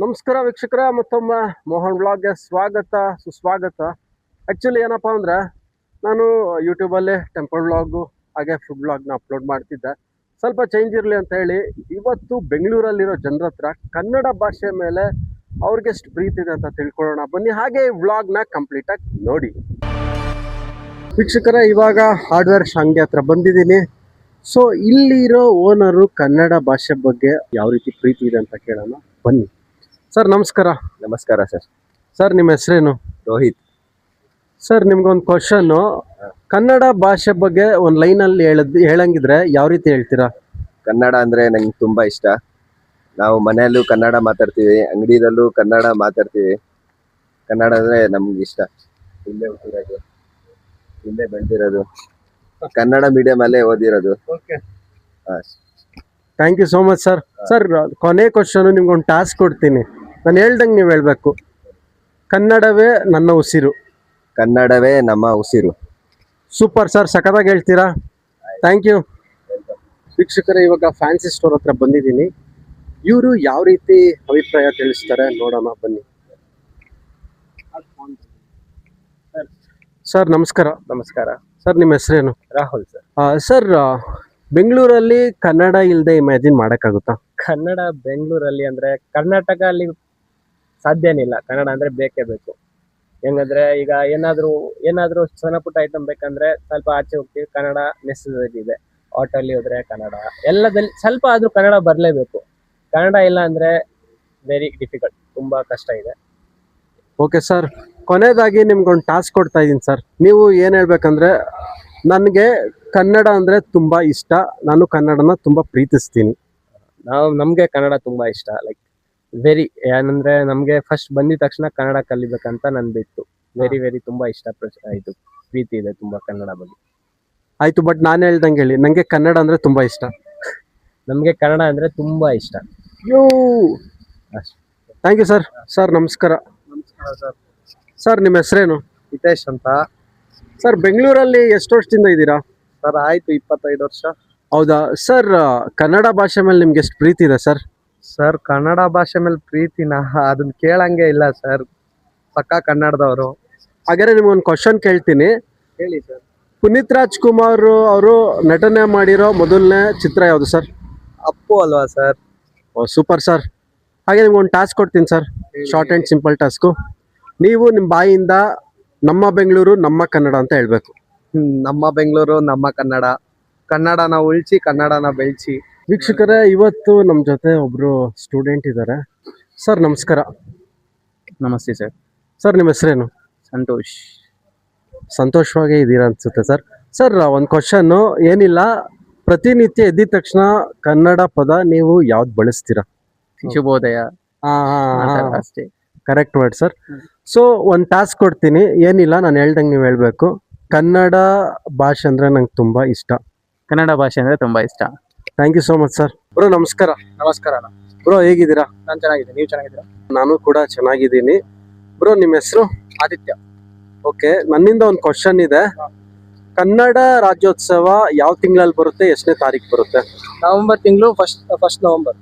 ನಮಸ್ಕಾರ ವೀಕ್ಷಕರ, ಮತ್ತೊಮ್ಮೆ ಮೋಹನ್ ಬ್ಲಾಗ್ಗೆ ಸ್ವಾಗತ ಸುಸ್ವಾಗತ. ಆ್ಯಕ್ಚುಲಿ ಏನಪ್ಪ ಅಂದರೆ ನಾನು ಯೂಟ್ಯೂಬಲ್ಲಿ ಟೆಂಪಲ್ ಬ್ಲಾಗು ಹಾಗೆ ಫುಡ್ ಬ್ಲಾಗ್ನ ಅಪ್ಲೋಡ್ ಮಾಡ್ತಿದ್ದೆ. ಸ್ವಲ್ಪ ಚೇಂಜ್ ಇರಲಿ ಅಂತ ಹೇಳಿ ಇವತ್ತು ಬೆಂಗಳೂರಲ್ಲಿರೋ ಜನರ ಹತ್ರ ಕನ್ನಡ ಭಾಷೆ ಮೇಲೆ ಅವ್ರಿಗೆ ಎಷ್ಟು ಪ್ರೀತಿ ಇದೆ ಅಂತ ತಿಳ್ಕೊಳ್ಳೋಣ ಬನ್ನಿ. ಹಾಗೆ ಈ ವ್ಲಾಗ್ನ ಕಂಪ್ಲೀಟಾಗಿ ನೋಡಿ. ವೀಕ್ಷಕರ, ಇವಾಗ ಹಾರ್ಡ್ವೇರ್ ಶಾಂಗ್ಯ ಹತ್ರ ಬಂದಿದ್ದೀನಿ. ಸೊ ಇಲ್ಲಿರೋ ಓನರು ಕನ್ನಡ ಭಾಷೆ ಬಗ್ಗೆ ಯಾವ ರೀತಿ ಪ್ರೀತಿ ಇದೆ ಅಂತ ಕೇಳೋಣ ಬನ್ನಿ. ಸರ್ ನಮಸ್ಕಾರ. ನಮಸ್ಕಾರ ಸರ್. ಸರ್ ನಿಮ್ಮ ಹೆಸರೇನು? ರೋಹಿತ್. ಸರ್ ನಿಮ್ಗೊಂದು ಕ್ವಶನ್ನು, ಕನ್ನಡ ಭಾಷೆ ಬಗ್ಗೆ ಒಂದು ಲೈನಲ್ಲಿ ಹೇಳಂಗಿದ್ರೆ ಯಾವ ರೀತಿ ಹೇಳ್ತೀರಾ? ಕನ್ನಡ ಅಂದರೆ ನಂಗೆ ತುಂಬ ಇಷ್ಟ. ನಾವು ಮನೆಯಲ್ಲೂ ಕನ್ನಡ ಮಾತಾಡ್ತೀವಿ, ಅಂಗಡಿಯಲ್ಲೂ ಕನ್ನಡ ಮಾತಾಡ್ತೀವಿ. ಕನ್ನಡ ಅಂದರೆ ನಮ್ಗೆ ಇಷ್ಟ. ಇಲ್ಲೇ ಹುಟ್ಟಿರೋದು, ಇಲ್ಲೇ ಬೆಳೆದಿರೋದು, ಕನ್ನಡ ಮೀಡಿಯಮಲ್ಲೇ ಓದಿರೋದು. Okay, thank you so much sir. Sir ಕೊನೆ ಕ್ವಶನು, ನಿಮ್ಗೊಂದು ಟಾಸ್ಕ್ ಕೊಡ್ತೀನಿ. ನಾನು ಹೇಳ್ದಂಗೆ ನೀವು ಹೇಳಬೇಕು. ಕನ್ನಡವೇ ನನ್ನ ಉಸಿರು. ಕನ್ನಡವೇ ನಮ್ಮ ಉಸಿರು. ಸೂಪರ್ ಸರ್, ಸಖತ್ತಾಗಿ ಹೇಳ್ತೀರಾ. Thank you. ವೀಕ್ಷಕರೇ, ಇವಾಗ ಫ್ಯಾನ್ಸಿ ಸ್ಟೋರ್ ಹತ್ರ ಬಂದಿದ್ದೀನಿ. ಇವರು ಯಾವ ರೀತಿ ಅಭಿಪ್ರಾಯ ತಿಳಿಸ್ತಾರೆ ನೋಡೋಣ ಬನ್ನಿ. ಸರ್ ನಮಸ್ಕಾರ. ನಮಸ್ಕಾರ ಸರ್ ನಿಮ್ಮ ಹೆಸರೇನು? ರಾಹುಲ್ ಸರ್. ಸರ್ ಬೆಂಗಳೂರಲ್ಲಿ ಕನ್ನಡ ಇಲ್ಲದೆ ಇಮ್ಯಾಜಿನ್ ಮಾಡೋಕ್ಕಾಗುತ್ತಾ? ಕನ್ನಡ ಬೆಂಗಳೂರಲ್ಲಿ ಅಂದ್ರೆ ಕರ್ನಾಟಕ ಅಲ್ಲಿ ಸಾಧ್ಯನೇ ಇಲ್ಲ. ಕನ್ನಡ ಅಂದ್ರೆ ಬೇಕೇ ಬೇಕು. ಹೆಂಗಂದ್ರೆ ಈಗ ಏನಾದ್ರೂ ಸಣ್ಣ ಪುಟ್ಟ ಐಟಮ್ ಬೇಕಂದ್ರೆ ಸ್ವಲ್ಪ ಆಚೆ ಹೋಗ್ತೀವಿ, ಕನ್ನಡ ನೆಸೆಸರಿ ಇದೆ. ಆಟೋಲ್ಲಿ ಹೋದ್ರೆ ಕನ್ನಡ, ಎಲ್ಲದಲ್ಲಿ ಸ್ವಲ್ಪ ಆದ್ರೂ ಕನ್ನಡ ಬರಲೇಬೇಕು. ಕನ್ನಡ ಇಲ್ಲ ಅಂದ್ರೆ ವೆರಿ ಡಿಫಿಕಲ್ಟ್, ತುಂಬಾ ಕಷ್ಟ ಇದೆ. ಓಕೆ ಸರ್, ಕೊನೆಯದಾಗಿ ನಿಮ್ಗೊಂದು ಟಾಸ್ಕ್ ಕೊಡ್ತಾ ಇದ್ದೀನಿ ಸರ್. ನೀವು ಏನು ಹೇಳ್ಬೇಕಂದ್ರೆ, ನನಗೆ ಕನ್ನಡ ಅಂದರೆ ತುಂಬ ಇಷ್ಟ, ನಾನು ಕನ್ನಡನ ತುಂಬ ಪ್ರೀತಿಸ್ತೀನಿ. ನಮ್ಗೆ ಕನ್ನಡ ತುಂಬಾ ಇಷ್ಟ. ಲೈಕ್ ವೆರಿ ಏನಂದ್ರೆ ನಮ್ಗೆ ಫಸ್ಟ್ ಬಂದಿದ ತಕ್ಷಣ ಕನ್ನಡ ಕಲಿಬೇಕಂತ ನನ್ ಬಿಟ್ಟು ವೆರಿ ತುಂಬಾ ಇಷ್ಟ. ಇದು ಪ್ರೀತಿ ಇದೆ ತುಂಬಾ ಕನ್ನಡ ಬಗ್ಗೆ. ಆಯ್ತು, ಬಟ್ ನಾನು ಹೇಳ್ದಂಗೆ ಹೇಳಿ, ನನಗೆ ಕನ್ನಡ ಅಂದರೆ ತುಂಬ ಇಷ್ಟ. ನಮ್ಗೆ ಕನ್ನಡ ಅಂದ್ರೆ ತುಂಬಾ ಇಷ್ಟ. Thank you sir. ಸರ್ ನಮಸ್ಕಾರ. ನಮಸ್ಕಾರ ಸರ್. ಸರ್ ನಿಮ್ಮ ಹೆಸರೇನು? ಹಿತೇಶ್ ಅಂತ. ಸರ್ ಬೆಂಗಳೂರಲ್ಲಿ ಎಷ್ಟು ವರ್ಷದಿಂದ ಇದ್ದೀರಾ? ಸರ್ ಆಯ್ತು 25 ವರ್ಷ. ಹೌದಾ ಸರ್? ಕನ್ನಡ ಭಾಷೆ ಮೇಲೆ ನಿಮ್ಗೆ ಎಷ್ಟು ಪ್ರೀತಿ ಇದೆ ಸರ್? ಸರ್ ಕನ್ನಡ ಭಾಷೆ ಮೇಲೆ ಪ್ರೀತಿನ ಅದನ್ನ ಕೇಳಂಗೆ ಇಲ್ಲ ಸರ್. ಪಕ್ಕಾ ಕನ್ನಡದವರು. ಹಾಗಾದ್ರೆ ನಿಮ್ಗೊಂದು ಕ್ವಶನ್ ಕೇಳ್ತೀನಿ. ಹೇಳಿ ಸರ್. ಪುನೀತ್ ರಾಜ್ಕುಮಾರ್ ಅವರು ನಟನೆ ಮಾಡಿರೋ ಮೊದಲನೇ ಚಿತ್ರ ಯಾವುದು ಸರ್? ಅಪ್ಪು ಅಲ್ವಾ ಸರ್? ಓ ಸೂಪರ್ ಸರ್. ಹಾಗೆ ನಿಮ್ಗೊಂದು ಟಾಸ್ಕ್ ಕೊಡ್ತೀನಿ sir, short and simple task. ನೀವು ನಿಮ್ಮ ಬಾಯಿಯಿಂದ ನಮ್ಮ ಬೆಂಗಳೂರು ನಮ್ಮ ಕನ್ನಡ ಅಂತ ಹೇಳಬೇಕು. ನಮ್ಮ ಬೆಂಗಳೂರು ನಮ್ಮ ಕನ್ನಡ, ಕನ್ನಡನ ಉಳಿಸಿ ಕನ್ನಡನ ಬೆಳೆಸಿ. ವೀಕ್ಷಕರೇ, ಇವತ್ತು ನಮ್ಮ ಜೊತೆ ಒಬ್ರು ಸ್ಟೂಡೆಂಟ್ ಇದ್ದಾರೆ. ಸರ್ ನಮಸ್ಕಾರ. ನಮಸ್ತೆ ಸರ್. ಸರ್ ನಿಮ್ಮ ಹೆಸರೇನು? ಸಂತೋಷ್. ಸಂತೋಷವಾಗೇ ಇದ್ದೀರಾ ಅನ್ಸುತ್ತೆ ಸರ್. ಸರ್ ಒಂದು ಕ್ವಶನ್ನು, ಏನಿಲ್ಲ, ಪ್ರತಿನಿತ್ಯ ಎದ್ದಿದ ತಕ್ಷಣ ಕನ್ನಡ ಪದ ನೀವು ಯಾವ್ದು ಬಳಸ್ತೀರಾ? ಶುಭೋದಯ. ಅಷ್ಟೇ, ಕರೆಕ್ಟ್ ವರ್ಡ್ ಸರ್. ಸೊ ಒಂದು ಟಾಸ್ಕ್ ಕೊಡ್ತೀನಿ, ಏನಿಲ್ಲ, ನಾನು ಹೇಳ್ದಂಗೆ ನೀವು ಹೇಳಬೇಕು. ಕನ್ನಡ ಭಾಷೆ ಅಂದರೆ ನಂಗೆ ತುಂಬ ಇಷ್ಟ. ಕನ್ನಡ ಭಾಷೆ ಅಂದ್ರೆ ತುಂಬಾ ಇಷ್ಟ. Thank you so much sir. Bro ನಮಸ್ಕಾರ. ನಮಸ್ಕಾರ ಬ್ರೋ ಹೇಗಿದ್ದೀರಾ? ನಾನು ಚೆನ್ನಾಗಿದ್ದೀನಿ, ನೀವು ಚೆನ್ನಾಗಿದ್ದೀರಾ? ನಾನು ಕೂಡ ಚೆನ್ನಾಗಿದ್ದೀನಿ. ಬ್ರೋ ನಿಮ್ಮ ಹೆಸರು? ಆದಿತ್ಯ. ಓಕೆ, ನನ್ನಿಂದ ಒಂದು ಕ್ವಶನ್ ಇದೆ. ಕನ್ನಡ ರಾಜ್ಯೋತ್ಸವ ಯಾವ ತಿಂಗಳಲ್ಲಿ ಬರುತ್ತೆ, ಎಷ್ಟನೇ ತಾರೀಕು ಬರುತ್ತೆ? ನವೆಂಬರ್ ತಿಂಗಳು ಫಸ್ಟ್ ನವೆಂಬರ್.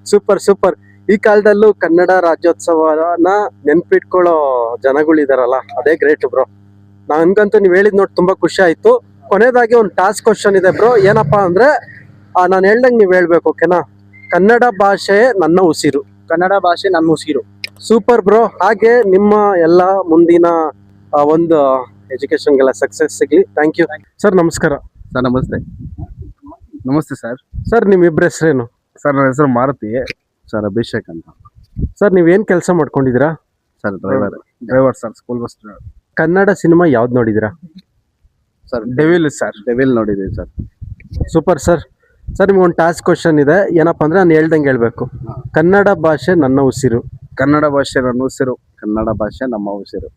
Super super. ಈ ಕಾಲದಲ್ಲೂ ಕನ್ನಡ ರಾಜ್ಯೋತ್ಸವನ ನೆನ್ಪಿಟ್ಕೊಳ್ಳೋ ಜನಗಳಿದಾರಲ್ಲ, ಅದೇ ಗ್ರೇಟ್ ಬ್ರೋ. ನನ್ಗಂತೂ ನೀವು ಹೇಳಿದ್ ನೋಡಿ ತುಂಬಾ ಖುಷಿ ಆಯ್ತು. ಕೊನೆಯದಾಗಿ ಒಂದು ಟಾಸ್ಕ್ ಕ್ವಶನ್ ಇದೆ ಬ್ರೋ. ಏನಪ್ಪಾ ಅಂದ್ರೆ, ನಾನು ಹೇಳ್ದಂಗೆ ನೀವು ಹೇಳ್ಬೇಕು, ಓಕೆನಾ? ಕನ್ನಡ ಭಾಷೆ ನನ್ನ ಉಸಿರು. ಕನ್ನಡ ಭಾಷೆ ನಮ್ಮ ಉಸಿರು. Super bro. ಹಾಗೆ ನಿಮ್ಮ ಎಲ್ಲ ಮುಂದಿನ ಒಂದು ಎಜುಕೇಶನ್ಗೆಲ್ಲ ಸಕ್ಸಸ್ ಸಿಗ್ಲಿ. Thank you sir. ನಮಸ್ಕಾರ. ಸರ್ ನಮಸ್ತೆ. ನಮಸ್ತೆ ಸರ್. ಸರ್ ನಿಮ್ಮಿಬ್ಬರ ಹೆಸರೇನು? ಸರ್ ನನ್ನ ಹೆಸರು ಮಾರುತಿ. ಸರ್ ಅಭಿಷೇಕ್ ಅಂತ. ಸರ್ ನೀವೇನು ಕೆಲಸ ಮಾಡ್ಕೊಂಡಿದ್ದೀರಾ? Sir driver sir, school bus driver. Kannada cinema ಯಾವ್ದು ನೋಡಿದ್ದೀರಾ? ಸರ್ ಡೆವಿಲ್ ನೋಡಿದ್ದೀವಿ ಸರ್. Super sir. ಸರ್ ನಿಮ್ಗೊಂದು ಟಾಸ್ಕ್ ಕ್ವಶನ್ ಇದೆ. ಏನಪ್ಪ ಅಂದ್ರೆ, ನಾನು ಹೇಳ್ದಂಗೆ ಹೇಳ್ಬೇಕು. ಕನ್ನಡ ಭಾಷೆ ನನ್ನ ಉಸಿರು. ಕನ್ನಡ ಭಾಷೆ ನನ್ನ ಉಸಿರು. ಕನ್ನಡ ಭಾಷೆ ನಮ್ಮ ಉಸಿರು.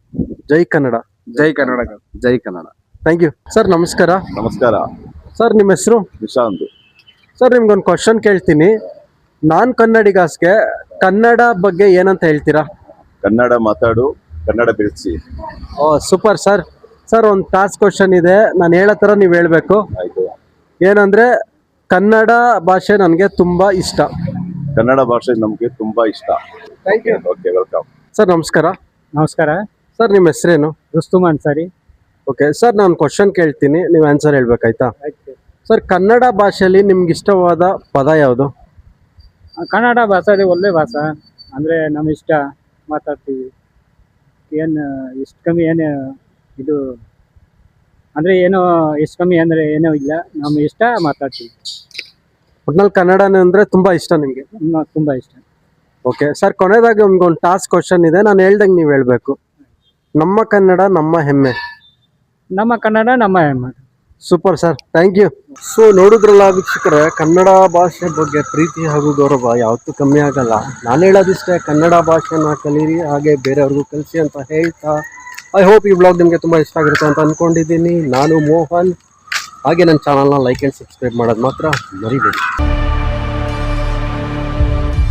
ಜೈ ಕನ್ನಡ. ಜೈ ಕನ್ನಡ. ಜೈ ಕನ್ನಡ. Thank you sir. ನಮಸ್ಕಾರ. ನಮಸ್ಕಾರ ಸರ್ ನಿಮ್ಮ ಹೆಸರು? ನಿಶಾಂತ್. ಸರ್ ನಿಮ್ಗೊಂದು ಕ್ವಶನ್ ಕೇಳ್ತೀನಿ. ನಾನ್ ಕನ್ನಡಿಗಾಸ್ಗೆ ಕನ್ನಡ ಬಗ್ಗೆ ಏನಂತ ಹೇಳ್ತೀರಾ? ಕನ್ನಡ ಮಾತಾಡು, ಕನ್ನಡ ಬೆಳೆಸಿ. ಓ ಸೂಪರ್ ಸರ್. ಸರ್ ಒಂದು ಟಾಸ್ಕ್ ಕ್ವಶನ್ ಇದೆ, ನಾನು ಹೇಳೋ ಥರ ನೀವು ಹೇಳಬೇಕು. ಆಯ್ತು. ಏನಂದ್ರೆ, ಕನ್ನಡ ಭಾಷೆ ನನಗೆ ತುಂಬ ಇಷ್ಟ. ಕನ್ನಡ ಭಾಷೆ ನಮಗೆ ತುಂಬಾ ಇಷ್ಟ. Thank you. Okay, welcome. Sir ನಮಸ್ಕಾರ. ನಮಸ್ಕಾರ. ಸರ್ ನಿಮ್ಮ ಹೆಸರೇನು? ರುಸ್ತುಮ್ ಅನ್ಸಾರಿ. ಓಕೆ ಸರ್, ನಾನು ಕ್ವಶನ್ ಕೇಳ್ತೀನಿ, ನೀವು ಆನ್ಸರ್ ಹೇಳ್ಬೇಕಾಯ್ತಾ? ಸರ್, ಕನ್ನಡ ಭಾಷೆಯಲ್ಲಿ ನಿಮ್ಗೆ ಇಷ್ಟವಾದ ಪದ ಯಾವುದು? ಕನ್ನಡ ಭಾಷೆ ಒಳ್ಳೆ ಭಾಷೆ, ಅಂದ್ರೆ ನಮ್ಗೆ ಇಷ್ಟ, ಮಾತಾಡ್ತೀವಿ. ಏನು ಇಷ್ಟು ಕಮ್ಮಿ ಏನು ಇದು ಅಂದ್ರೆ ಏನೋ ಇಷ್ಟು ಕಮ್ಮಿ ಅಂದ್ರೆ ಏನೋ ಇಲ್ಲ, ನಮ್ಗೆ ಇಷ್ಟ ಮಾತಾಡ್ತೀವಿ. ಒಟ್ನಲ್ಲಿ ಕನ್ನಡನೇ ಅಂದ್ರೆ ತುಂಬಾ ಇಷ್ಟ ನಿಮ್ಗೆ? ತುಂಬಾ ಇಷ್ಟ. ಓಕೆ ಸರ್, ಕೊನೆಯದಾಗಿ ಒಂದು ಟಾಸ್ಕ್ ಕ್ವಶನ್ ಇದೆ, ನಾನು ಹೇಳ್ದಂಗೆ ನೀವು ಹೇಳ್ಬೇಕು. ನಮ್ಮ ಕನ್ನಡ ನಮ್ಮ ಹೆಮ್ಮೆ. ನಮ್ಮ ಕನ್ನಡ ನಮ್ಮ ಹೆಮ್ಮೆ. Super sir, thank you. So ನೋಡಿದ್ರಲ್ಲ ವೀಕ್ಷಕರೇ, ಕನ್ನಡ ಭಾಷೆ ಬಗ್ಗೆ ಪ್ರೀತಿ ಹಾಗೂ ಗೌರವ ಯಾವತ್ತೂ ಕಮ್ಮಿ ಆಗಲ್ಲ. ನಾನು ಹೇಳೋದಿಷ್ಟೇ, ಕನ್ನಡ ಭಾಷೆನ ಕಲೀರಿ, ಹಾಗೆ ಬೇರೆಯವ್ರಿಗೂ ಕಲಿಸಿ ಅಂತ ಹೇಳ್ತಾ, ಐ ಹೋಪ್ ಈ ಬ್ಲಾಗ್ ನಿಮಗೆ ತುಂಬ ಇಷ್ಟ ಆಗಿರುತ್ತೆ ಅಂತ ಅಂದ್ಕೊಂಡಿದ್ದೀನಿ. ನಾನು ಮೋಹನ್. ಹಾಗೆ ನನ್ನ ಚಾನಲ್ನ ಲೈಕ್ ಆ್ಯಂಡ್ ಸಬ್ಸ್ಕ್ರೈಬ್ ಮಾಡೋದು ಮಾತ್ರ ಮರಿಬೇಡಿ.